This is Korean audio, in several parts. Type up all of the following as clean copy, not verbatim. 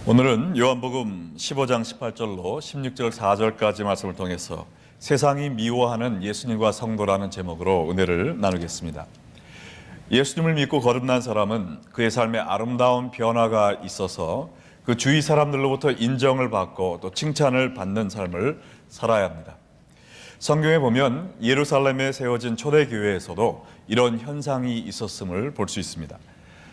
오늘은 요한복음 15장 18절로 16절 4절까지 말씀을 통해서 세상이 미워하는 예수님과 성도라는 제목으로 은혜를 나누겠습니다. 예수님을 믿고 거듭난 사람은 그의 삶에 아름다운 변화가 있어서 그 주위 사람들로부터 인정을 받고 또 칭찬을 받는 삶을 살아야 합니다. 성경에 보면 예루살렘에 세워진 초대교회에서도 이런 현상이 있었음을 볼 수 있습니다.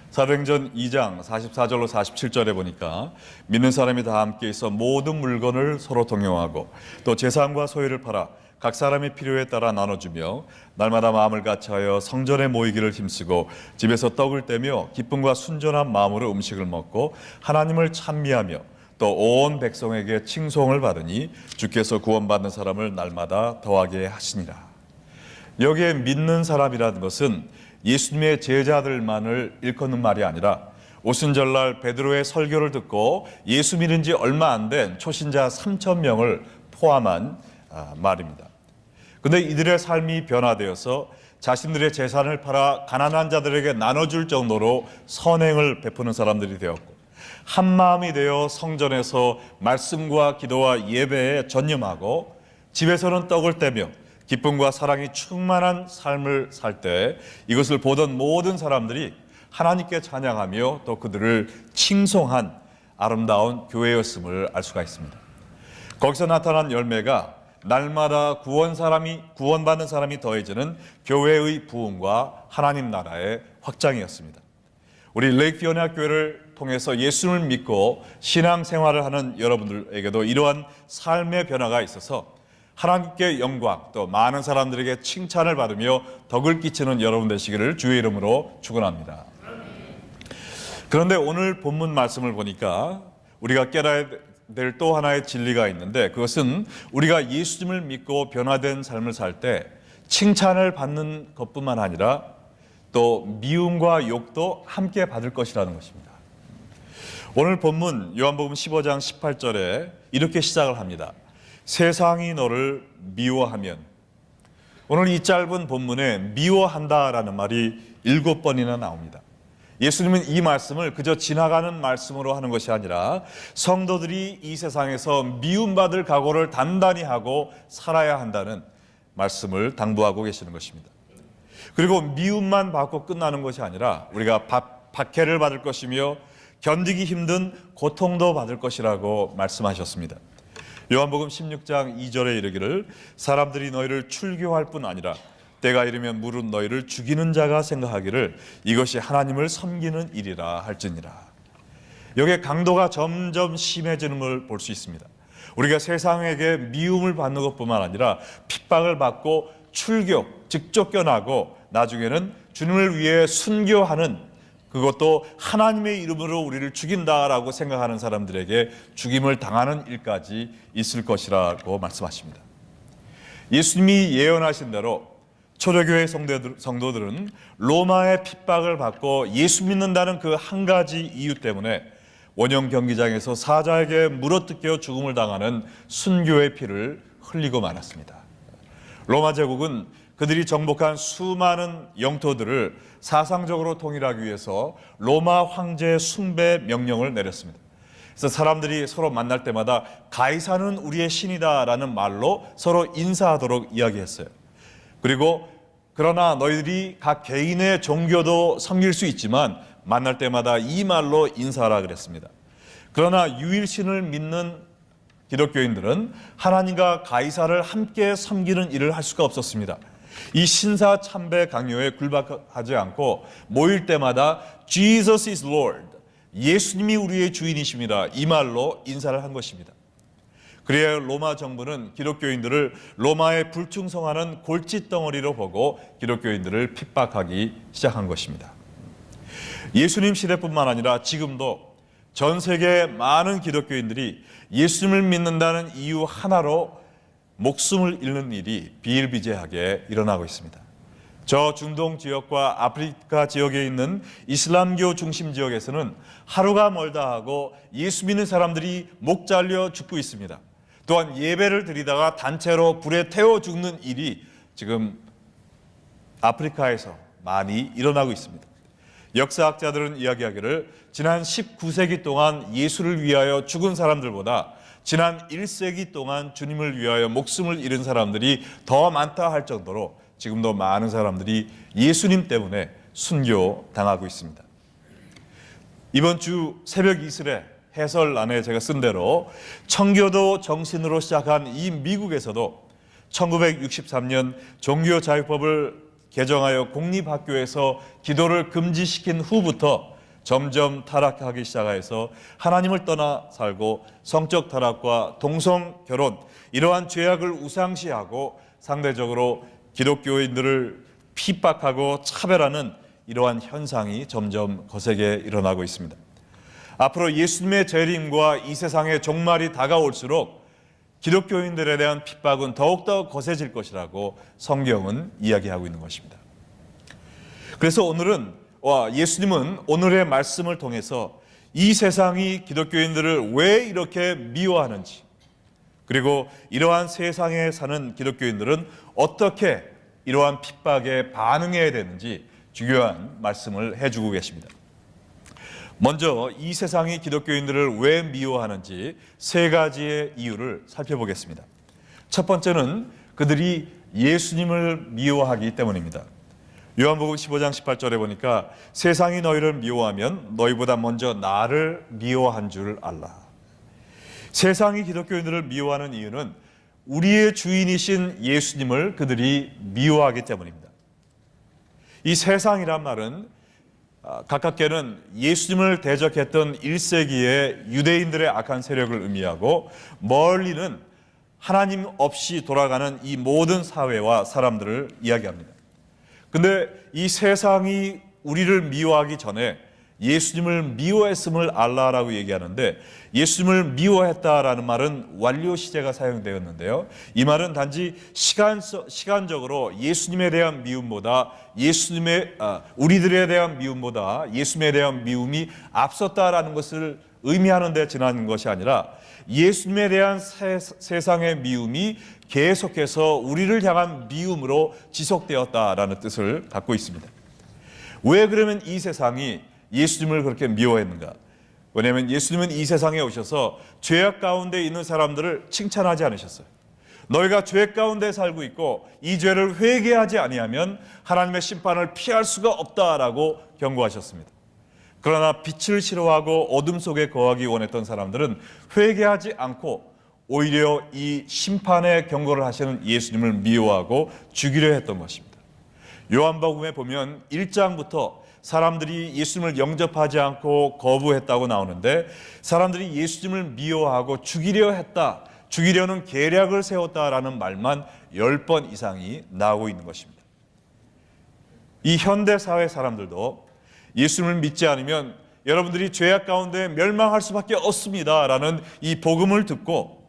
사도행전 2장 44절로 47절에 보니까 믿는 사람이 다 함께 있어 모든 물건을 서로 동용하고 또 재산과 소유를 팔아 각 사람의 필요에 따라 나눠주며 날마다 마음을 같이하여 성전에 모이기를 힘쓰고 집에서 떡을 떼며 기쁨과 순전한 마음으로 음식을 먹고 하나님을 찬미하며 또 온 백성에게 칭송을 받으니 주께서 구원받는 사람을 날마다 더하게 하시니라. 여기에 믿는 사람이라는 것은 예수님의 제자들만을 일컫는 말이 아니라 오순절날 베드로의 설교를 듣고 예수 믿은 지 얼마 안 된 초신자 3,000명을 포함한 말입니다. 그런데 이들의 삶이 변화되어서 자신들의 재산을 팔아 가난한 자들에게 나눠줄 정도로 선행을 베푸는 사람들이 되었고 한마음이 되어 성전에서 말씀과 기도와 예배에 전념하고 집에서는 떡을 떼며 기쁨과 사랑이 충만한 삶을 살 때 이것을 보던 모든 사람들이 하나님께 찬양하며 또 그들을 칭송한 아름다운 교회였음을 알 수가 있습니다. 거기서 나타난 열매가 날마다 구원받는 사람이 더해지는 교회의 부흥과 하나님 나라의 확장이었습니다. 우리 레이크뷰 연합교회를 통해서 예수를 믿고 신앙생활을 하는 여러분들에게도 이러한 삶의 변화가 있어서 하나님께 영광 또 많은 사람들에게 칭찬을 받으며 덕을 끼치는 여러분 되시기를 주의 이름으로 축원합니다. 그런데 오늘 본문 말씀을 보니까 우리가 깨달아야 될 또 하나의 진리가 있는데 그것은 우리가 예수님을 믿고 변화된 삶을 살 때 칭찬을 받는 것뿐만 아니라 또 미움과 욕도 함께 받을 것이라는 것입니다. 오늘 본문 요한복음 15장 18절에 이렇게 시작을 합니다. 세상이 너를 미워하면. 오늘 이 짧은 본문에 미워한다라는 말이 7번이나 나옵니다. 예수님은 이 말씀을 그저 지나가는 말씀으로 하는 것이 아니라 성도들이 이 세상에서 미움받을 각오를 단단히 하고 살아야 한다는 말씀을 당부하고 계시는 것입니다. 그리고 미움만 받고 끝나는 것이 아니라 우리가 박해를 받을 것이며 견디기 힘든 고통도 받을 것이라고 말씀하셨습니다. 요한복음 16장 2절에 이르기를 사람들이 너희를 출교할 뿐 아니라 때가 이르면 물은 너희를 죽이는 자가 생각하기를 이것이 하나님을 섬기는 일이라 할지니라. 여기에 강도가 점점 심해지는 걸 볼 수 있습니다. 우리가 세상에게 미움을 받는 것뿐만 아니라 핍박을 받고 출교, 즉 쫓겨나고 나중에는 주님을 위해 순교하는 그것도 하나님의 이름으로 우리를 죽인다라고 생각하는 사람들에게 죽임을 당하는 일까지 있을 것이라고 말씀하십니다. 예수님이 예언하신 대로 초대교회 성도들은 로마의 핍박을 받고 예수 믿는다는 그 한 가지 이유 때문에 원형 경기장에서 사자에게 물어뜯겨 죽음을 당하는 순교의 피를 흘리고 말았습니다. 로마 제국은 그들이 정복한 수많은 영토들을 사상적으로 통일하기 위해서 로마 황제의 숭배 명령을 내렸습니다. 그래서 사람들이 서로 만날 때마다 가이사는 우리의 신이다라는 말로 서로 인사하도록 이야기했어요. 그리고 그러나 너희들이 각 개인의 종교도 섬길 수 있지만 만날 때마다 이 말로 인사하라 그랬습니다. 그러나 유일신을 믿는 기독교인들은 하나님과 가이사를 함께 섬기는 일을 할 수가 없었습니다. 이 신사 참배 강요에 굴복하지 않고 모일 때마다 Jesus is Lord, 예수님이 우리의 주인이십니다, 이 말로 인사를 한 것입니다. 그래야 로마 정부는 기독교인들을 로마에 불충성하는 골칫덩어리로 보고 기독교인들을 핍박하기 시작한 것입니다. 예수님 시대뿐만 아니라 지금도 전 세계 많은 기독교인들이 예수님을 믿는다는 이유 하나로 목숨을 잃는 일이 비일비재하게 일어나고 있습니다. 저 중동 지역과 아프리카 지역에 있는 이슬람교 중심 지역에서는 하루가 멀다 하고 예수 믿는 사람들이 목 잘려 죽고 있습니다. 또한 예배를 드리다가 단체로 불에 태워 죽는 일이 지금 아프리카에서 많이 일어나고 있습니다. 역사학자들은 이야기하기를 지난 19세기 동안 예수를 위하여 죽은 사람들보다 지난 1세기 동안 주님을 위하여 목숨을 잃은 사람들이 더 많다 할 정도로 지금도 많은 사람들이 예수님 때문에 순교당하고 있습니다. 이번 주 새벽 이슬의 해설란에 제가 쓴 대로 청교도 정신으로 시작한 이 미국에서도 1963년 종교자유법을 개정하여 공립학교에서 기도를 금지시킨 후부터 점점 타락하기 시작해서 하나님을 떠나 살고 성적 타락과 동성 결혼, 이러한 죄악을 우상시하고 상대적으로 기독교인들을 핍박하고 차별하는 이러한 현상이 점점 거세게 일어나고 있습니다. 앞으로 예수님의 재림과 이 세상의 종말이 다가올수록 기독교인들에 대한 핍박은 더욱더 거세질 것이라고 성경은 이야기하고 있는 것입니다. 그래서 예수님은 오늘의 말씀을 통해서 이 세상이 기독교인들을 왜 이렇게 미워하는지, 그리고 이러한 세상에 사는 기독교인들은 어떻게 이러한 핍박에 반응해야 되는지 중요한 말씀을 해주고 계십니다. 먼저 이 세상이 기독교인들을 왜 미워하는지 세 가지의 이유를 살펴보겠습니다. 첫 번째는 그들이 예수님을 미워하기 때문입니다. 요한복음 15장 18절에 보니까 세상이 너희를 미워하면 너희보다 먼저 나를 미워한 줄 알라. 세상이 기독교인들을 미워하는 이유는 우리의 주인이신 예수님을 그들이 미워하기 때문입니다. 이 세상이란 말은 가깝게는 예수님을 대적했던 1세기의 유대인들의 악한 세력을 의미하고, 멀리는 하나님 없이 돌아가는 이 모든 사회와 사람들을 이야기합니다. 근데 이 세상이 우리를 미워하기 전에 예수님을 미워했음을 알라라고 얘기하는데, 예수님을 미워했다라는 말은 완료 시제가 사용되었는데요, 이 말은 단지 시간적으로 예수님에 대한 미움보다 우리들에 대한 미움보다 예수님에 대한 미움이 앞섰다라는 것을 의미하는 데 지나는 것이 아니라, 예수님에 대한 세상의 미움이 계속해서 우리를 향한 미움으로 지속되었다라는 뜻을 갖고 있습니다. 왜 그러면 이 세상이 예수님을 그렇게 미워했는가? 왜냐하면 예수님은 이 세상에 오셔서 죄악 가운데 있는 사람들을 칭찬하지 않으셨어요. 너희가 죄 가운데 살고 있고 이 죄를 회개하지 아니하면 하나님의 심판을 피할 수가 없다라고 경고하셨습니다. 그러나 빛을 싫어하고 어둠 속에 거하기 원했던 사람들은 회개하지 않고 오히려 이 심판의 경고를 하시는 예수님을 미워하고 죽이려 했던 것입니다. 요한복음에 보면 1장부터 사람들이 예수님을 영접하지 않고 거부했다고 나오는데, 사람들이 예수님을 미워하고 죽이려는 계략을 세웠다라는 말만 10번 이상이 나오고 있는 것입니다. 이 현대사회 사람들도 예수님을 믿지 않으면 여러분들이 죄악 가운데 멸망할 수밖에 없습니다라는 이 복음을 듣고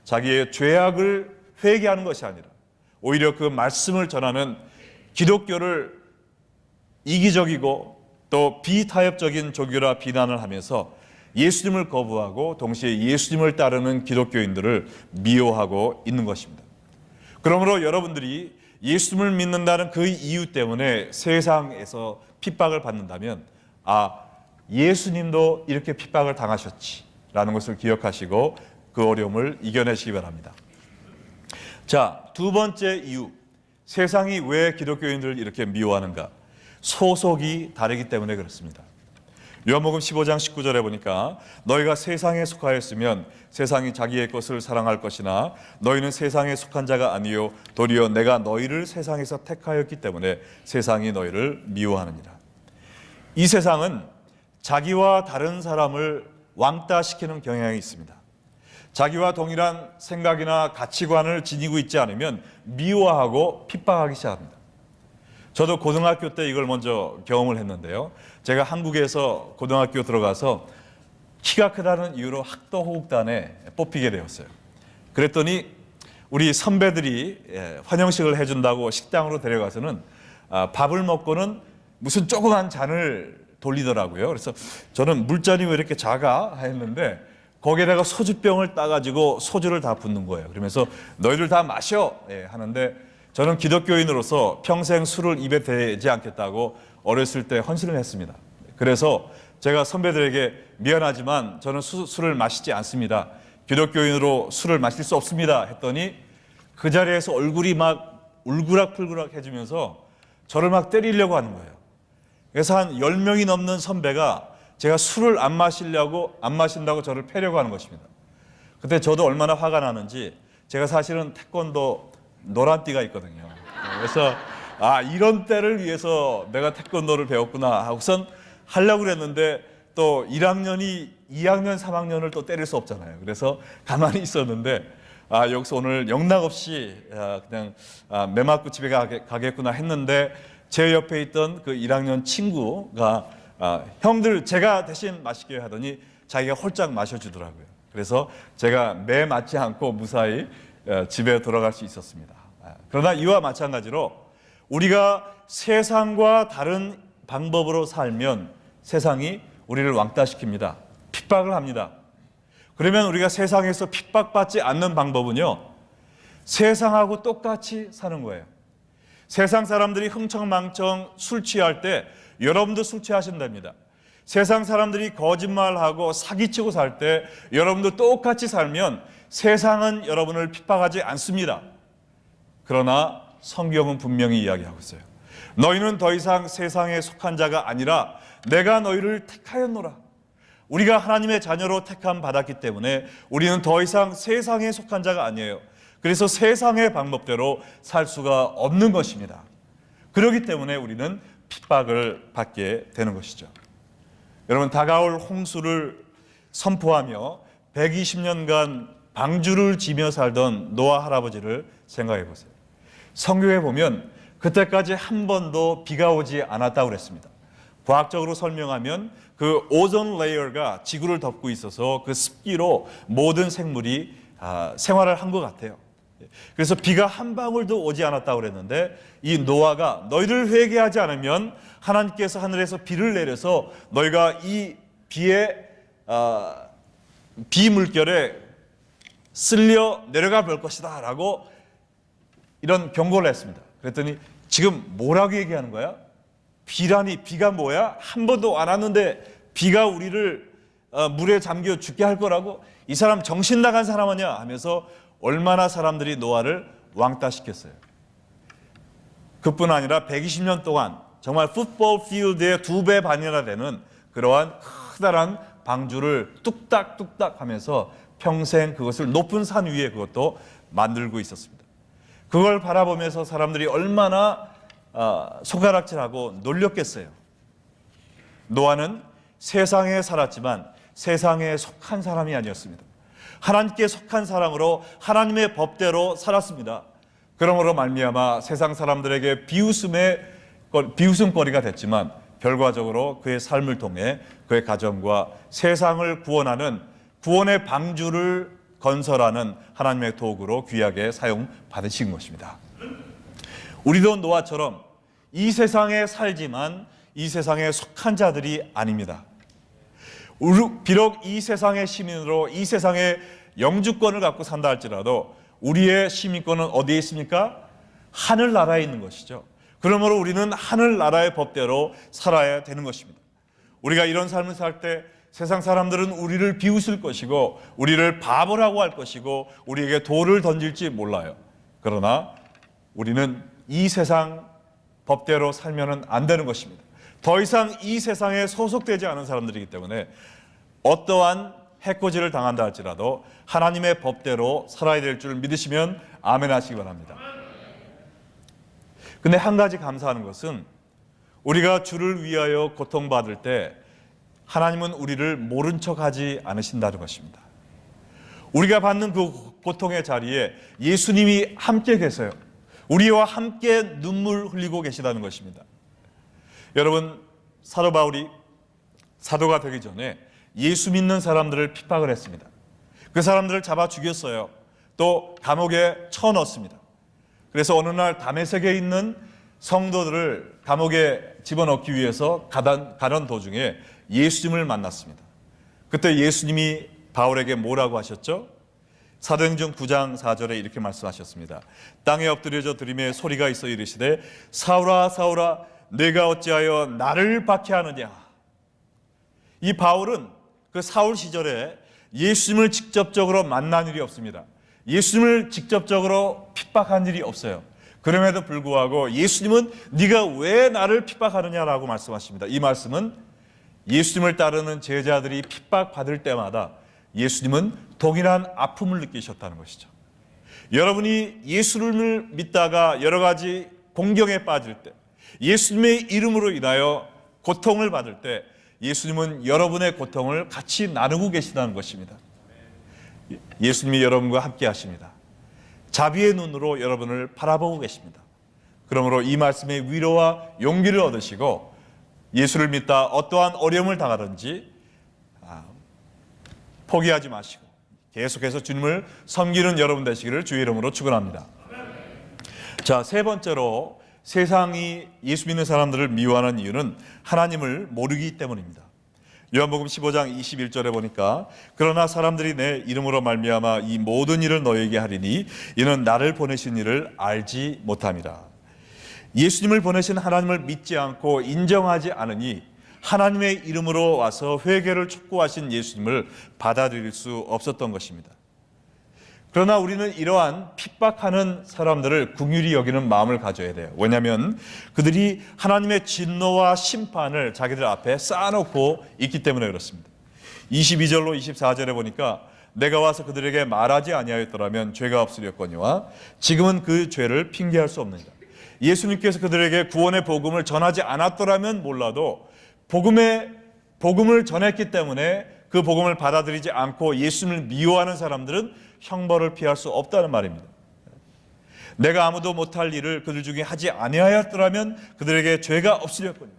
자기의 죄악을 회개하는 것이 아니라 오히려 그 말씀을 전하는 기독교를 이기적이고 또 비타협적인 종교라 비난을 하면서 예수님을 거부하고 동시에 예수님을 따르는 기독교인들을 미워하고 있는 것입니다. 그러므로 여러분들이 예수님을 믿는다는 그 이유 때문에 세상에서 핍박을 받는다면, 예수님도 이렇게 핍박을 당하셨지라는 것을 기억하시고 그 어려움을 이겨내시기 바랍니다. 자, 두 번째 이유, 세상이 왜 기독교인들을 이렇게 미워하는가? 소속이 다르기 때문에 그렇습니다. 요한복음 15장 19절에 보니까 너희가 세상에 속하였으면 세상이 자기의 것을 사랑할 것이나 너희는 세상에 속한 자가 아니요 도리어 내가 너희를 세상에서 택하였기 때문에 세상이 너희를 미워하느니라. 이 세상은 자기와 다른 사람을 왕따시키는 경향이 있습니다. 자기와 동일한 생각이나 가치관을 지니고 있지 않으면 미워하고 핍박하기 시작합니다. 저도 고등학교 때 이걸 먼저 경험을 했는데요, 제가 한국에서 고등학교 들어가서 키가 크다는 이유로 학도호국단에 뽑히게 되었어요. 그랬더니 우리 선배들이 환영식을 해준다고 식당으로 데려가서는 밥을 먹고는 무슨 조그만 잔을 돌리더라고요. 그래서 저는 물잔이 왜 이렇게 작아? 했는데 거기에다가 소주병을 따가지고 소주를 다 붓는 거예요. 그러면서 너희들 다 마셔! 하는데 저는 기독교인으로서 평생 술을 입에 대지 않겠다고 어렸을 때 헌신을 했습니다. 그래서 제가 선배들에게 미안하지만 저는 술을 마시지 않습니다. 기독교인으로 술을 마실 수 없습니다. 했더니 그 자리에서 얼굴이 막 울그락불그락 해주면서 저를 막 때리려고 하는 거예요. 그래서 한 10명이 넘는 선배가 제가 술을 안 마신다고 저를 패려고 하는 것입니다. 그때 저도 얼마나 화가 나는지, 제가 사실은 태권도 노란띠가 있거든요. 그래서 이런 때를 위해서 내가 태권도를 배웠구나 하고선 하려고 그랬는데, 또 1학년이 2학년, 3학년을 또 때릴 수 없잖아요. 그래서 가만히 있었는데 여기서 오늘 영락없이 그냥 매 맞고 집에 가겠구나 했는데, 제 옆에 있던 그 1학년 친구가 형들 제가 대신 마시게 하더니 자기가 홀짝 마셔주더라고요. 그래서 제가 매 맞지 않고 무사히 집에 돌아갈 수 있었습니다. 그러나 이와 마찬가지로 우리가 세상과 다른 방법으로 살면 세상이 우리를 왕따시킵니다. 핍박을 합니다. 그러면 우리가 세상에서 핍박받지 않는 방법은요, 세상하고 똑같이 사는 거예요. 세상 사람들이 흥청망청 술 취할 때 여러분도 술 취하신답니다. 세상 사람들이 거짓말하고 사기치고 살 때 여러분도 똑같이 살면 세상은 여러분을 핍박하지 않습니다. 그러나 성경은 분명히 이야기하고 있어요. 너희는 더 이상 세상에 속한 자가 아니라 내가 너희를 택하였노라. 우리가 하나님의 자녀로 택함 받았기 때문에 우리는 더 이상 세상에 속한 자가 아니에요. 그래서 세상의 방법대로 살 수가 없는 것입니다. 그렇기 때문에 우리는 핍박을 받게 되는 것이죠. 여러분, 다가올 홍수를 선포하며 120년간 방주를 지며 살던 노아 할아버지를 생각해 보세요. 성경에 보면 그때까지 한 번도 비가 오지 않았다고 그랬습니다. 과학적으로 설명하면 그 오존 레이어가 지구를 덮고 있어서 그 습기로 모든 생물이 생활을 한 것 같아요. 그래서 비가 한 방울도 오지 않았다고 그랬는데, 이 노아가 너희를 회개하지 않으면 하나님께서 하늘에서 비를 내려서 너희가 이 비의 비 물결에 쓸려 내려가 볼 것이다 라고 이런 경고를 했습니다. 그랬더니 지금 뭐라고 얘기하는 거야? 비라니, 비가 뭐야? 한 번도 안 왔는데 비가 우리를 물에 잠겨 죽게 할 거라고? 이 사람 정신 나간 사람 아니야? 하면서 얼마나 사람들이 노아를 왕따시켰어요. 그뿐 아니라 120년 동안 정말 풋볼 필드의 2배 반이나 되는 그러한 커다란 방주를 뚝딱뚝딱 하면서 평생 그것을 높은 산 위에 그것도 만들고 있었습니다. 그걸 바라보면서 사람들이 얼마나 손가락질하고 놀렸겠어요. 노아는 세상에 살았지만 세상에 속한 사람이 아니었습니다. 하나님께 속한 사람으로 하나님의 법대로 살았습니다. 그러므로 말미암아 세상 사람들에게 비웃음거리가 됐지만 결과적으로 그의 삶을 통해 그의 가정과 세상을 구원하는 구원의 방주를 건설하는 하나님의 도구로 귀하게 사용받으신 것입니다. 우리도 노아처럼 이 세상에 살지만 이 세상에 속한 자들이 아닙니다. 비록 이 세상의 시민으로 이 세상의 영주권을 갖고 산다 할지라도 우리의 시민권은 어디에 있습니까? 하늘나라에 있는 것이죠. 그러므로 우리는 하늘나라의 법대로 살아야 되는 것입니다. 우리가 이런 삶을 살 때 세상 사람들은 우리를 비웃을 것이고 우리를 바보라고 할 것이고 우리에게 돌을 던질지 몰라요. 그러나 우리는 이 세상 법대로 살면 안 되는 것입니다. 더 이상 이 세상에 소속되지 않은 사람들이기 때문에 어떠한 해코지를 당한다 할지라도 하나님의 법대로 살아야 될 줄 믿으시면 아멘 하시기 바랍니다. 근데 한 가지 감사하는 것은 우리가 주를 위하여 고통받을 때 하나님은 우리를 모른 척하지 않으신다는 것입니다. 우리가 받는 그 고통의 자리에 예수님이 함께 계세요. 우리와 함께 눈물 흘리고 계시다는 것입니다. 여러분, 사도 바울이 사도가 되기 전에 예수 믿는 사람들을 핍박을 했습니다. 그 사람들을 잡아 죽였어요. 또 감옥에 쳐넣었습니다. 그래서 어느 날 다메섹에 있는 성도들을 감옥에 집어넣기 위해서 가던 도중에 예수님을 만났습니다. 그때 예수님이 바울에게 뭐라고 하셨죠? 사도행전 9장 4절에 이렇게 말씀하셨습니다. 땅에 엎드려져 들음에 소리가 있어 이르시되 사울아 사울아 내가 어찌하여 나를 박해하느냐. 이 바울은 그 사울 시절에 예수님을 직접적으로 만난 일이 없습니다. 예수님을 직접적으로 핍박한 일이 없어요. 그럼에도 불구하고 예수님은 네가 왜 나를 핍박하느냐라고 말씀하십니다. 이 말씀은 예수님을 따르는 제자들이 핍박받을 때마다 예수님은 동일한 아픔을 느끼셨다는 것이죠. 여러분이 예수를 믿다가 여러 가지 공경에 빠질 때, 예수님의 이름으로 인하여 고통을 받을 때 예수님은 여러분의 고통을 같이 나누고 계시다는 것입니다. 예수님이 여러분과 함께 하십니다. 자비의 눈으로 여러분을 바라보고 계십니다. 그러므로 이 말씀의 위로와 용기를 얻으시고 예수를 믿다 어떠한 어려움을 당하든지 포기하지 마시고 계속해서 주님을 섬기는 여러분 되시기를 주의 이름으로 축원합니다. 자, 세 번째로 세상이 예수 믿는 사람들을 미워하는 이유는 하나님을 모르기 때문입니다. 요한복음 15장 21절에 보니까 그러나 사람들이 내 이름으로 말미암아 이 모든 일을 너에게 하리니 이는 나를 보내신 이를 알지 못함이라. 예수님을 보내신 하나님을 믿지 않고 인정하지 않으니 하나님의 이름으로 와서 회개를 촉구하신 예수님을 받아들일 수 없었던 것입니다. 그러나 우리는 이러한 핍박하는 사람들을 긍휼히 여기는 마음을 가져야 돼요. 왜냐하면 그들이 하나님의 진노와 심판을 자기들 앞에 쌓아놓고 있기 때문에 그렇습니다. 22절로 24절에 보니까 내가 와서 그들에게 말하지 아니하였더라면 죄가 없으렸거니와 지금은 그 죄를 핑계할 수 없느니라. 예수님께서 그들에게 구원의 복음을 전하지 않았더라면 몰라도 복음을 전했기 때문에 그 복음을 받아들이지 않고 예수님을 미워하는 사람들은 형벌을 피할 수 없다는 말입니다. 내가 아무도 못할 일을 그들 중에 하지 아니하였더라면 그들에게 죄가 없으렸거니와.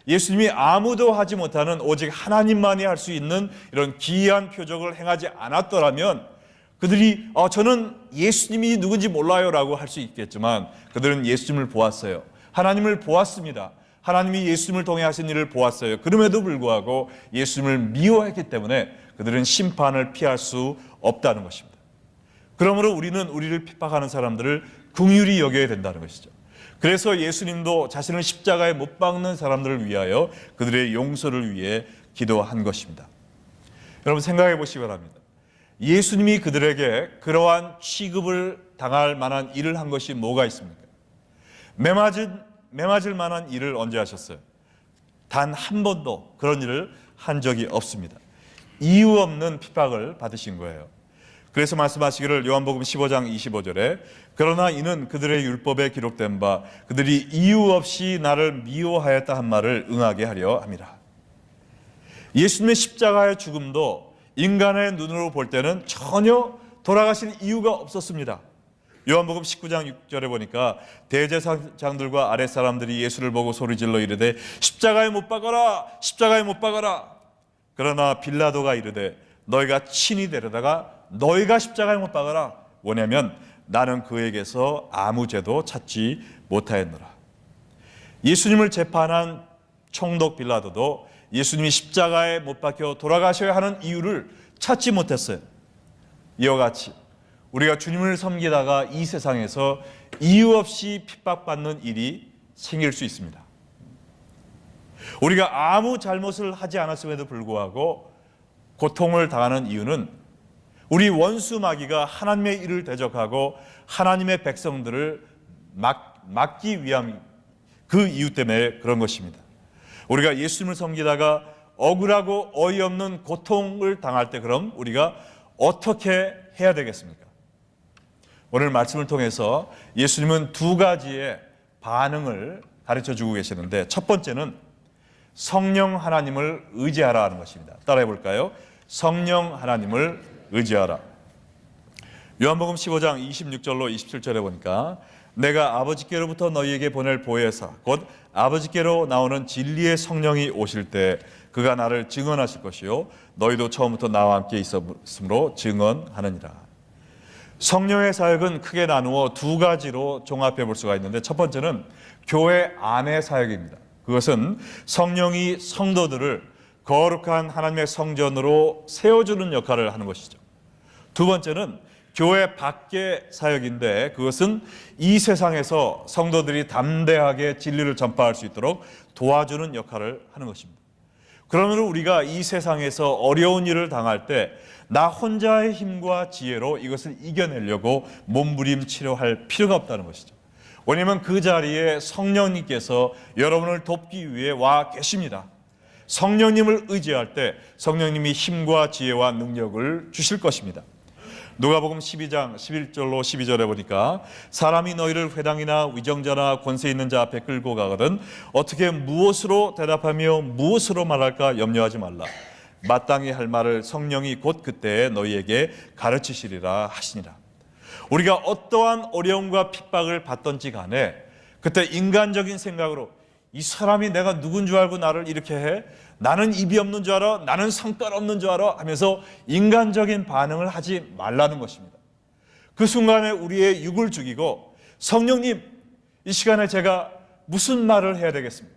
예수님이 아무도 하지 못하는 오직 하나님만이 할 수 있는 이런 기이한 표적을 행하지 않았더라면 그들이 저는 예수님이 누군지 몰라요 라고 할 수 있겠지만 그들은 예수님을 보았어요. 하나님을 보았습니다. 하나님이 예수님을 통해 하신 일을 보았어요. 그럼에도 불구하고 예수님을 미워했기 때문에 그들은 심판을 피할 수 없다는 것입니다. 그러므로 우리는 우리를 핍박하는 사람들을 긍휼히 여겨야 된다는 것이죠. 그래서 예수님도 자신을 십자가에 못 박는 사람들을 위하여 그들의 용서를 위해 기도한 것입니다. 여러분 생각해 보시기 바랍니다. 예수님이 그들에게 그러한 취급을 당할 만한 일을 한 것이 뭐가 있습니까? 매맞을 만한 일을 언제 하셨어요? 단 한 번도 그런 일을 한 적이 없습니다. 이유 없는 핍박을 받으신 거예요. 그래서 말씀하시기를 요한복음 15장 25절에 그러나 이는 그들의 율법에 기록된 바 그들이 이유 없이 나를 미워하였다 한 말을 응하게 하려 함이라. 예수님의 십자가의 죽음도 인간의 눈으로 볼 때는 전혀 돌아가실 이유가 없었습니다. 요한복음 19장 6절에 보니까 대제사장들과 아랫사람들이 예수를 보고 소리질러 이르되 십자가에 못 박아라, 십자가에 못 박아라. 그러나 빌라도가 이르되 너희가 친히 데려다가 너희가 십자가에 못 박아라. 뭐냐면 나는 그에게서 아무 죄도 찾지 못하였노라. 예수님을 재판한 총독 빌라도도 예수님이 십자가에 못 박혀 돌아가셔야 하는 이유를 찾지 못했어요. 이와 같이 우리가 주님을 섬기다가 이 세상에서 이유 없이 핍박받는 일이 생길 수 있습니다. 우리가 아무 잘못을 하지 않았음에도 불구하고 고통을 당하는 이유는 우리 원수 마귀가 하나님의 일을 대적하고 하나님의 백성들을 막기 위함, 그 이유 때문에 그런 것입니다. 우리가 예수님을 섬기다가 억울하고 어이없는 고통을 당할 때 그럼 우리가 어떻게 해야 되겠습니까? 오늘 말씀을 통해서 예수님은 두 가지의 반응을 가르쳐주고 계시는데 첫 번째는 성령 하나님을 의지하라 하는 것입니다. 따라해 볼까요? 성령 하나님을 의지하라. 요한복음 15장 26절로 27절에 보니까 내가 아버지께로부터 너희에게 보낼 보혜사 곧 아버지께로 나오는 진리의 성령이 오실 때 그가 나를 증언하실 것이요 너희도 처음부터 나와 함께 있었으므로 증언하느니라. 성령의 사역은 크게 나누어 두 가지로 종합해 볼 수가 있는데 첫 번째는 교회 안의 사역입니다. 그것은 성령이 성도들을 거룩한 하나님의 성전으로 세워주는 역할을 하는 것이죠. 두 번째는 교회 밖의 사역인데 그것은 이 세상에서 성도들이 담대하게 진리를 전파할 수 있도록 도와주는 역할을 하는 것입니다. 그러므로 우리가 이 세상에서 어려운 일을 당할 때 나 혼자의 힘과 지혜로 이것을 이겨내려고 몸부림치려 필요가 없다는 것이죠. 왜냐하면 그 자리에 성령님께서 여러분을 돕기 위해 와 계십니다. 성령님을 의지할 때 성령님이 힘과 지혜와 능력을 주실 것입니다. 누가복음 12장 11절로 12절에 보니까 사람이 너희를 회당이나 위정자나 권세 있는 자 앞에 끌고 가거든 어떻게 무엇으로 대답하며 무엇으로 말할까 염려하지 말라. 마땅히 할 말을 성령이 곧 그때에 너희에게 가르치시리라 하시니라. 우리가 어떠한 어려움과 핍박을 받던지 간에 그때 인간적인 생각으로 이 사람이 내가 누군 줄 알고 나를 이렇게 해? 나는 입이 없는 줄 알아? 나는 성깔 없는 줄 알아? 하면서 인간적인 반응을 하지 말라는 것입니다. 그 순간에 우리의 육을 죽이고 성령님, 이 시간에 제가 무슨 말을 해야 되겠습니까?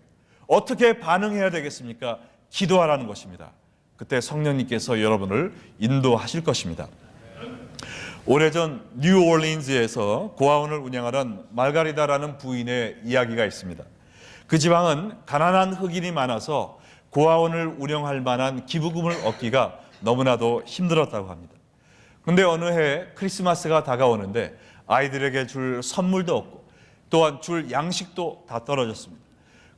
어떻게 반응해야 되겠습니까? 기도하라는 것입니다. 그때 성령님께서 여러분을 인도하실 것입니다. 오래전 뉴올리언스에서 고아원을 운영하던 말가리다라는 부인의 이야기가 있습니다. 그 지방은 가난한 흑인이 많아서 고아원을 운영할 만한 기부금을 얻기가 너무나도 힘들었다고 합니다. 그런데 어느 해 크리스마스가 다가오는데 아이들에게 줄 선물도 없고 또한 줄 양식도 다 떨어졌습니다.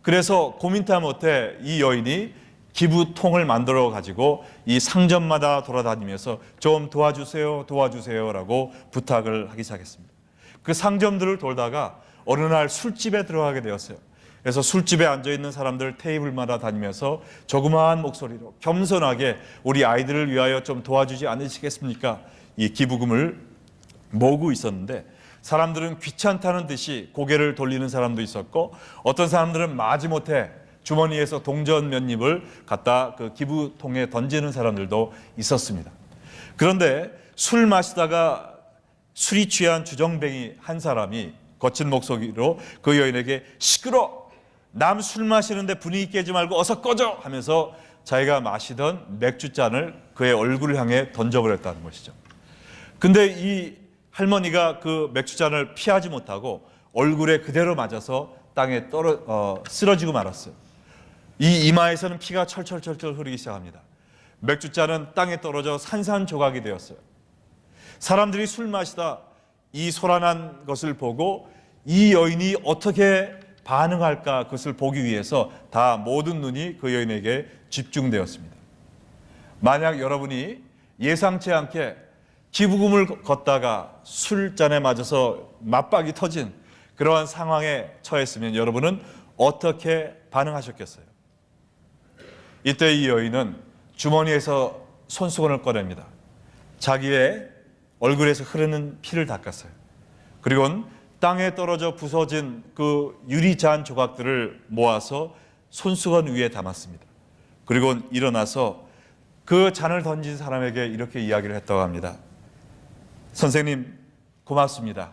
그래서 고민타 못해 이 여인이 기부통을 만들어 가지고 이 상점마다 돌아다니면서 좀 도와주세요라고 부탁을 하기 시작했습니다. 그 상점들을 돌다가 어느 날 술집에 들어가게 되었어요. 그래서 술집에 앉아있는 사람들 테이블마다 다니면서 조그마한 목소리로 겸손하게 우리 아이들을 위하여 좀 도와주지 않으시겠습니까? 이 기부금을 모으고 있었는데 사람들은 귀찮다는 듯이 고개를 돌리는 사람도 있었고 어떤 사람들은 마지못해 주머니에서 동전 몇 입을 갖다 그 기부통에 던지는 사람들도 있었습니다. 그런데 술 마시다가 술이 취한 주정뱅이 한 사람이 거친 목소리로 그 여인에게 시끄러! 남 술 마시는데 분위기 깨지 말고 어서 꺼져! 하면서 자기가 마시던 맥주잔을 그의 얼굴을 향해 던져버렸다는 것이죠. 근데 이 할머니가 그 맥주잔을 피하지 못하고 얼굴에 그대로 맞아서 땅에 쓰러지고 말았어요. 이 이마에서는 피가 철철철철 흐르기 시작합니다. 맥주잔은 땅에 떨어져 산산조각이 되었어요. 사람들이 술 마시다 이 소란한 것을 보고 이 여인이 어떻게 반응할까 그것을 보기 위해서 다 모든 눈이 그 여인에게 집중되었습니다. 만약 여러분이 예상치 않게 기부금을 걷다가 술잔에 맞아서 맞박이 터진 그러한 상황에 처했으면 여러분은 어떻게 반응하셨겠어요? 이때 이 여인은 주머니에서 손수건을 꺼냅니다. 자기의 얼굴에서 흐르는 피를 닦았어요. 그리고는 땅에 떨어져 부서진 그 유리잔 조각들을 모아서 손수건 위에 담았습니다. 그리고 일어나서 그 잔을 던진 사람에게 이렇게 이야기를 했다고 합니다. 선생님, 고맙습니다.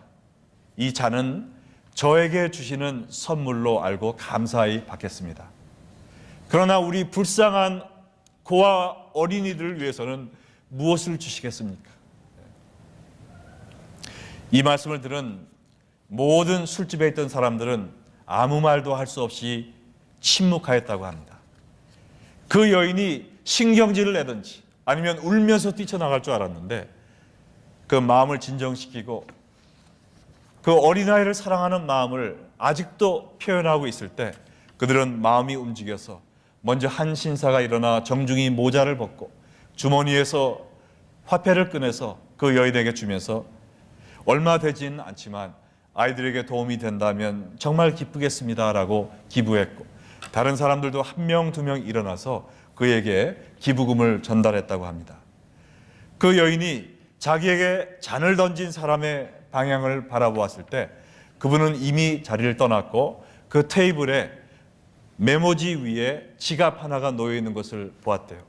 이 잔은 저에게 주시는 선물로 알고 감사히 받겠습니다. 그러나 우리 불쌍한 고아 어린이들을 위해서는 무엇을 주시겠습니까? 이 말씀을 들은 모든 술집에 있던 사람들은 아무 말도 할 수 없이 침묵하였다고 합니다. 그 여인이 신경질을 내든지 아니면 울면서 뛰쳐나갈 줄 알았는데 그 마음을 진정시키고 그 어린아이를 사랑하는 마음을 아직도 표현하고 있을 때 그들은 마음이 움직여서 먼저 한 신사가 일어나 정중히 모자를 벗고 주머니에서 화폐를 꺼내서 그 여인에게 주면서 얼마 되지는 않지만 아이들에게 도움이 된다면 정말 기쁘겠습니다라고 기부했고 다른 사람들도 한 명, 두 명 일어나서 그에게 기부금을 전달했다고 합니다. 그 여인이 자기에게 잔을 던진 사람의 방향을 바라보았을 때 그분은 이미 자리를 떠났고 그 테이블에 메모지 위에 지갑 하나가 놓여 있는 것을 보았대요.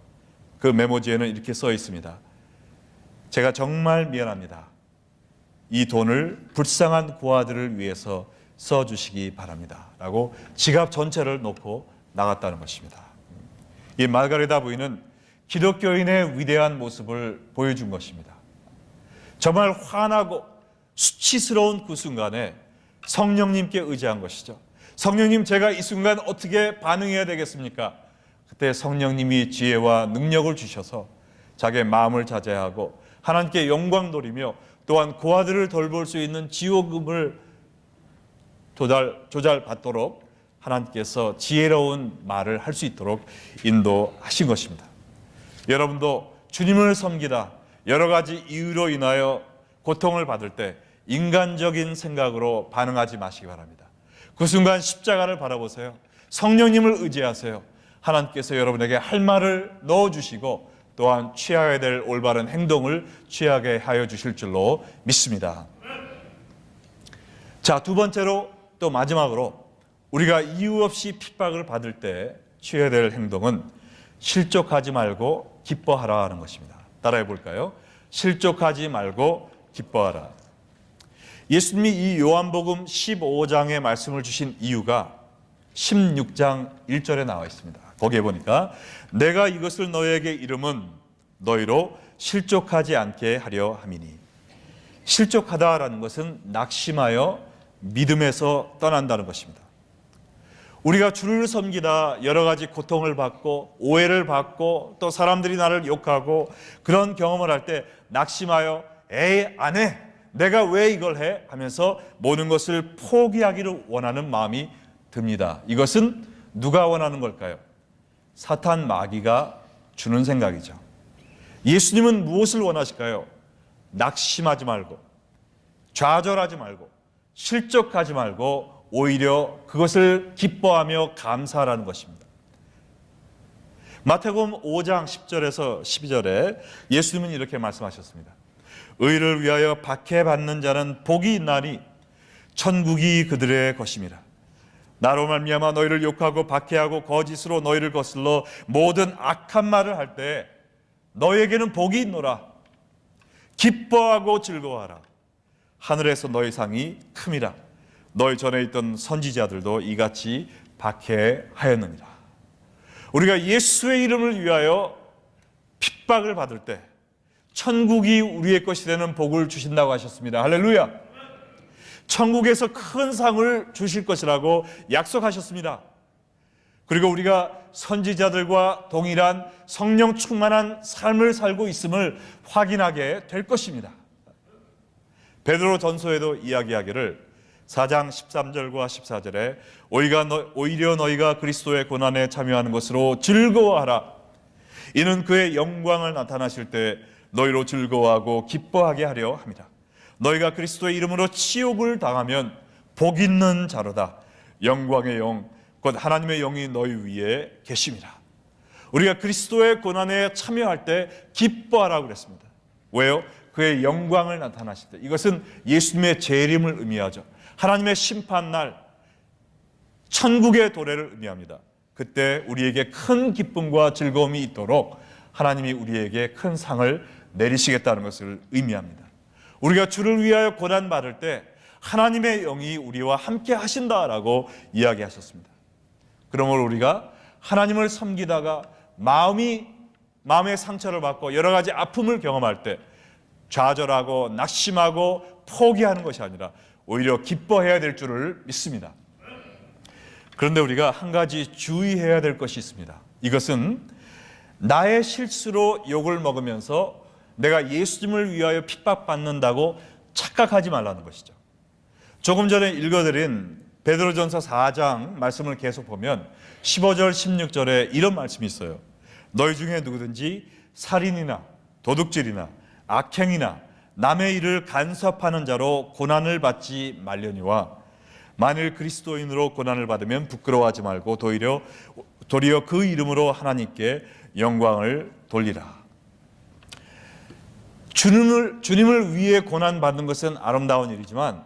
그 메모지에는 이렇게 써 있습니다. 제가 정말 미안합니다. 이 돈을 불쌍한 고아들을 위해서 써주시기 바랍니다. 라고 지갑 전체를 놓고 나갔다는 것입니다. 이 말가리다 부인은 기독교인의 위대한 모습을 보여준 것입니다. 정말 화나고 수치스러운 그 순간에 성령님께 의지한 것이죠. 성령님, 제가 이 순간 어떻게 반응해야 되겠습니까? 그때 성령님이 지혜와 능력을 주셔서 자기의 마음을 자제하고 하나님께 영광 돌리며 또한 그 아들을 돌볼 수 있는 지호금을 조달받도록 하나님께서 지혜로운 말을 할 수 있도록 인도하신 것입니다. 여러분도 주님을 섬기다 여러 가지 이유로 인하여 고통을 받을 때 인간적인 생각으로 반응하지 마시기 바랍니다. 그 순간 십자가를 바라보세요. 성령님을 의지하세요. 하나님께서 여러분에게 할 말을 넣어주시고 또한 취해야 될 올바른 행동을 취하게 하여 주실 줄로 믿습니다. 자, 두 번째로 또 마지막으로 우리가 이유 없이 핍박을 받을 때 취해야 될 행동은 실족하지 말고 기뻐하라 하는 것입니다. 따라해 볼까요? 실족하지 말고 기뻐하라. 예수님이 이 요한복음 15장의 말씀을 주신 이유가 16장 1절에 나와 있습니다. 거기에 보니까 내가 이것을 너희에게 이름은 너희로 실족하지 않게 하려 함이니. 실족하다라는 것은 낙심하여 믿음에서 떠난다는 것입니다. 우리가 주를 섬기다 여러 가지 고통을 받고 오해를 받고 또 사람들이 나를 욕하고 그런 경험을 할 때 낙심하여 에이 안 해, 내가 왜 이걸 해? 하면서 모든 것을 포기하기를 원하는 마음이 듭니다. 이것은 누가 원하는 걸까요? 사탄 마귀가 주는 생각이죠. 예수님은 무엇을 원하실까요? 낙심하지 말고 좌절하지 말고 실족하지 말고 오히려 그것을 기뻐하며 감사하라는 것입니다. 마태복음 5장 10절에서 12절에 예수님은 이렇게 말씀하셨습니다. 의를 위하여 박해받는 자는 복이 있나니 천국이 그들의 것임이라. 나로 말미암아 너희를 욕하고 박해하고 거짓으로 너희를 거슬러 모든 악한 말을 할 때 너희에게는 복이 있노라. 기뻐하고 즐거워하라. 하늘에서 너희 상이 큼이라. 너희 전에 있던 선지자들도 이같이 박해하였느니라. 우리가 예수의 이름을 위하여 핍박을 받을 때 천국이 우리의 것이 되는 복을 주신다고 하셨습니다. 할렐루야. 천국에서 큰 상을 주실 것이라고 약속하셨습니다. 그리고 우리가 선지자들과 동일한 성령 충만한 삶을 살고 있음을 확인하게 될 것입니다. 베드로 전서에도 이야기하기를 4장 13절과 14절에 오히려 너희가 그리스도의 고난에 참여하는 것으로 즐거워하라. 이는 그의 영광을 나타나실 때 너희로 즐거워하고 기뻐하게 하려 합니다. 너희가 그리스도의 이름으로 치욕을 당하면 복 있는 자로다. 영광의 영 곧 하나님의 영이 너희 위에 계심이라. 우리가 그리스도의 고난에 참여할 때 기뻐하라고 그랬습니다. 왜요? 그의 영광을 나타나실 때. 이것은 예수님의 재림을 의미하죠. 하나님의 심판날 천국의 도래를 의미합니다. 그때 우리에게 큰 기쁨과 즐거움이 있도록 하나님이 우리에게 큰 상을 내리시겠다는 것을 의미합니다. 우리가 주를 위하여 고난받을 때 하나님의 영이 우리와 함께 하신다라고 이야기하셨습니다. 그러므로 우리가 하나님을 섬기다가 마음의 상처를 받고 여러 가지 아픔을 경험할 때 좌절하고 낙심하고 포기하는 것이 아니라 오히려 기뻐해야 될 줄을 믿습니다. 그런데 우리가 한 가지 주의해야 될 것이 있습니다. 이것은 나의 실수로 욕을 먹으면서 내가 예수님을 위하여 핍박받는다고 착각하지 말라는 것이죠. 조금 전에 읽어드린 베드로전서 4장 말씀을 계속 보면 15절 16절에 이런 말씀이 있어요. 너희 중에 누구든지 살인이나 도둑질이나 악행이나 남의 일을 간섭하는 자로 고난을 받지 말려니와 만일 그리스도인으로 고난을 받으면 부끄러워하지 말고 도리어 그 이름으로 하나님께 영광을 돌리라. 주님을 위해 고난받는 것은 아름다운 일이지만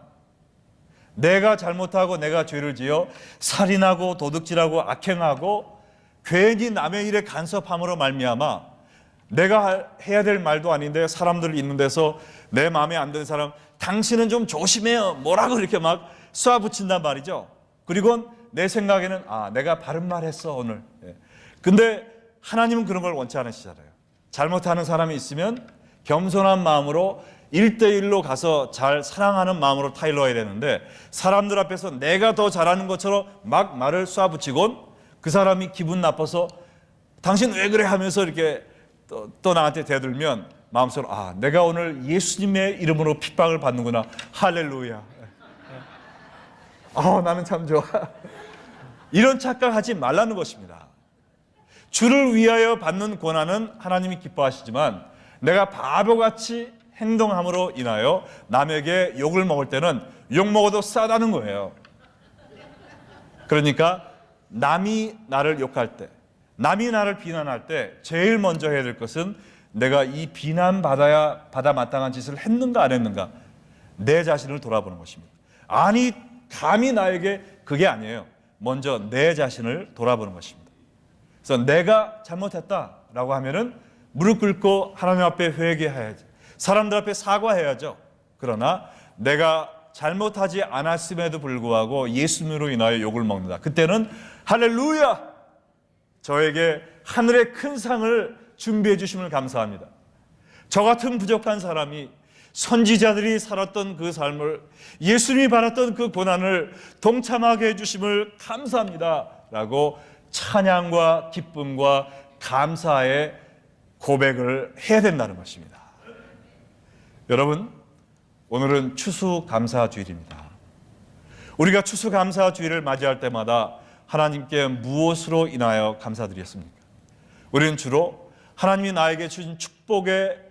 내가 잘못하고 내가 죄를 지어 살인하고 도둑질하고 악행하고 괜히 남의 일에 간섭함으로 말미암아 내가 해야 될 말도 아닌데 사람들 있는 데서 내 마음에 안 드는 사람 당신은 좀 조심해요 뭐라고 이렇게 막 쏴붙인단 말이죠. 그리고 내 생각에는 내가 바른 말 했어 오늘. 근데 하나님은 그런 걸 원치 않으시잖아요. 잘못하는 사람이 있으면 겸손한 마음으로 1대1로 가서 잘 사랑하는 마음으로 타일러야 되는데, 사람들 앞에서 내가 더 잘하는 것처럼 막 말을 쏴붙이곤 그 사람이 기분 나빠서 당신 왜 그래 하면서 이렇게 또 나한테 대들면 마음속으로, 아, 내가 오늘 예수님의 이름으로 핍박을 받는구나. 할렐루야. 나는 참 좋아. 이런 착각하지 말라는 것입니다. 주를 위하여 받는 고난은 하나님이 기뻐하시지만, 내가 바보같이 행동함으로 인하여 남에게 욕을 먹을 때는 욕 먹어도 싸다는 거예요. 그러니까 남이 나를 욕할 때, 남이 나를 비난할 때 제일 먼저 해야 될 것은 내가 이 비난받아 마땅한 짓을 했는가 안 했는가, 내 자신을 돌아보는 것입니다. 아니, 감히 나에게, 그게 아니에요. 먼저 내 자신을 돌아보는 것입니다. 그래서 내가 잘못했다라고 하면은 무릎 꿇고 하나님 앞에 회개해야지, 사람들 앞에 사과해야죠. 그러나 내가 잘못하지 않았음에도 불구하고 예수님으로 인하여 욕을 먹는다. 그때는 할렐루야! 저에게 하늘의 큰 상을 준비해 주심을 감사합니다. 저 같은 부족한 사람이 선지자들이 살았던 그 삶을, 예수님이 받았던 그 고난을 동참하게 해주심을 감사합니다 라고 찬양과 기쁨과 감사의 고백을 해야 된다는 것입니다. 여러분, 오늘은 추수감사주일입니다. 우리가 추수감사주일을 맞이할 때마다 하나님께 무엇으로 인하여 감사드렸습니까? 우리는 주로 하나님이 나에게 주신 축복을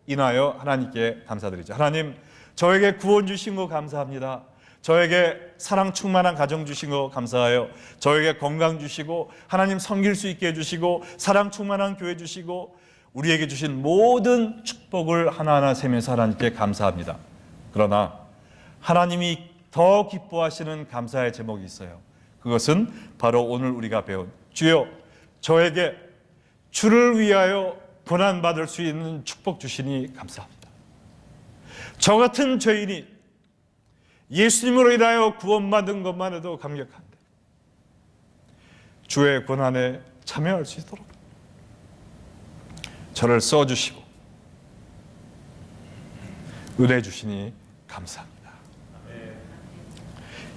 인하여 하나님께 감사드리죠. 하나님, 저에게 구원 주신 거 감사합니다. 저에게 사랑 충만한 가정 주신 거 감사해요. 저에게 건강 주시고, 하나님 섬길 수 있게 해주시고, 사랑 충만한 교회 주시고, 우리에게 주신 모든 축복을 하나하나 세면서 하나님께 감사합니다. 그러나 하나님이 더 기뻐하시는 감사의 제목이 있어요. 그것은 바로 오늘 우리가 배운, 주여, 저에게 주를 위하여 고난받을 수 있는 축복 주시니 감사합니다. 저 같은 죄인이 예수님으로 인하여 구원받은 것만 해도 감격한데, 주의 고난에 참여할 수 있도록 저를 써주시고 은혜 주시니 감사합니다.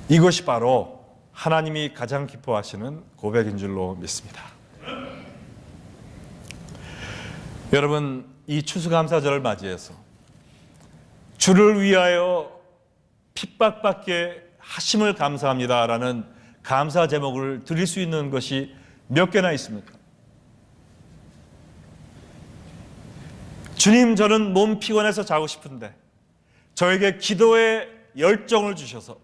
이것이 바로 하나님이 가장 기뻐하시는 고백인 줄로 믿습니다. 여러분, 이 추수감사절을 맞이해서 주를 위하여 핍박받게 하심을 감사합니다라는 감사 제목을 드릴 수 있는 것이 몇 개나 있습니까? 주님, 저는 몸 피곤해서 자고 싶은데 저에게 기도의 열정을 주셔서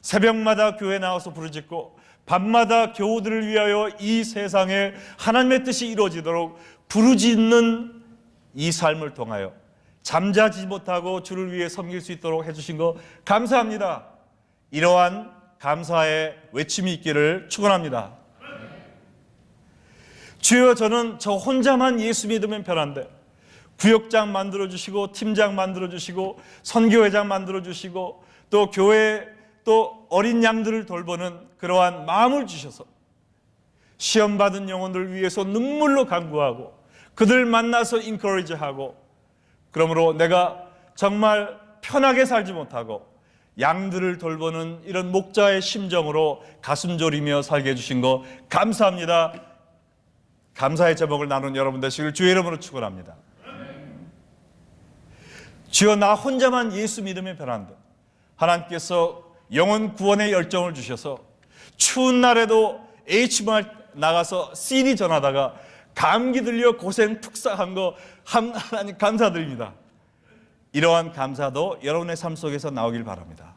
새벽마다 교회 나와서 부르짖고 밤마다 교우들을 위하여 이 세상에 하나님의 뜻이 이루어지도록 부르짖는 이 삶을 통하여 잠자지 못하고 주를 위해 섬길 수 있도록 해주신 거 감사합니다. 이러한 감사의 외침이 있기를 축원합니다. 주여, 저는 저 혼자만 예수 믿으면 편한데 구역장 만들어주시고, 팀장 만들어주시고, 선교회장 만들어주시고, 또 교회, 또 어린 양들을 돌보는 그러한 마음을 주셔서 시험받은 영혼들을 위해서 눈물로 간구하고 그들 만나서 인커리지하고, 그러므로 내가 정말 편하게 살지 못하고 양들을 돌보는 이런 목자의 심정으로 가슴 졸이며 살게 해주신 거 감사합니다. 감사의 제목을 나눈 여러분 되시길 주의 이름으로 축원합니다. 주여, 나 혼자만 예수 믿으면 편한데 하나님께서 영혼 구원의 열정을 주셔서 추운 날에도 HMR 나가서 CD 전하다가 감기 들려 고생 푹삭한 거 하나님 감사드립니다. 이러한 감사도 여러분의 삶 속에서 나오길 바랍니다.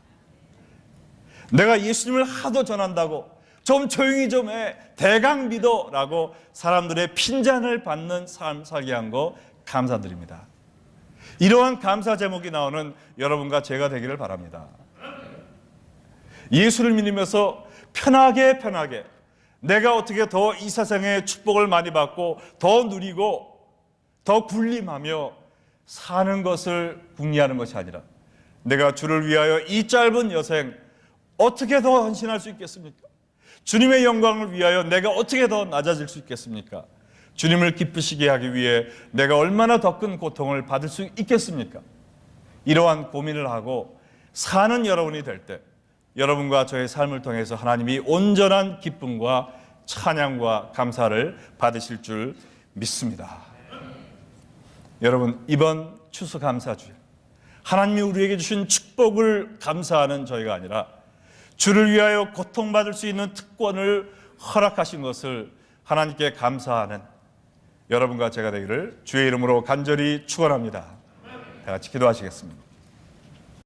내가 예수님을 하도 전한다고 좀 조용히 좀 해, 대강 믿어라고 사람들의 핀잔을 받는 삶 살게 한 거 감사드립니다. 이러한 감사 제목이 나오는 여러분과 제가 되기를 바랍니다. 예수를 믿으면서 편하게 내가 어떻게 더 이 세상의 축복을 많이 받고 더 누리고 더 군림하며 사는 것을 궁리하는 것이 아니라, 내가 주를 위하여 이 짧은 여생 어떻게 더 헌신할 수 있겠습니까? 주님의 영광을 위하여 내가 어떻게 더 낮아질 수 있겠습니까? 주님을 기쁘시게 하기 위해 내가 얼마나 더 큰 고통을 받을 수 있겠습니까? 이러한 고민을 하고 사는 여러분이 될 때 여러분과 저의 삶을 통해서 하나님이 온전한 기쁨과 찬양과 감사를 받으실 줄 믿습니다. 여러분, 이번 추수감사주일 하나님이 우리에게 주신 축복을 감사하는 저희가 아니라 주를 위하여 고통받을 수 있는 특권을 허락하신 것을 하나님께 감사하는 여러분과 제가 되기를 주의 이름으로 간절히 축원합니다. 다 같이 기도하시겠습니다.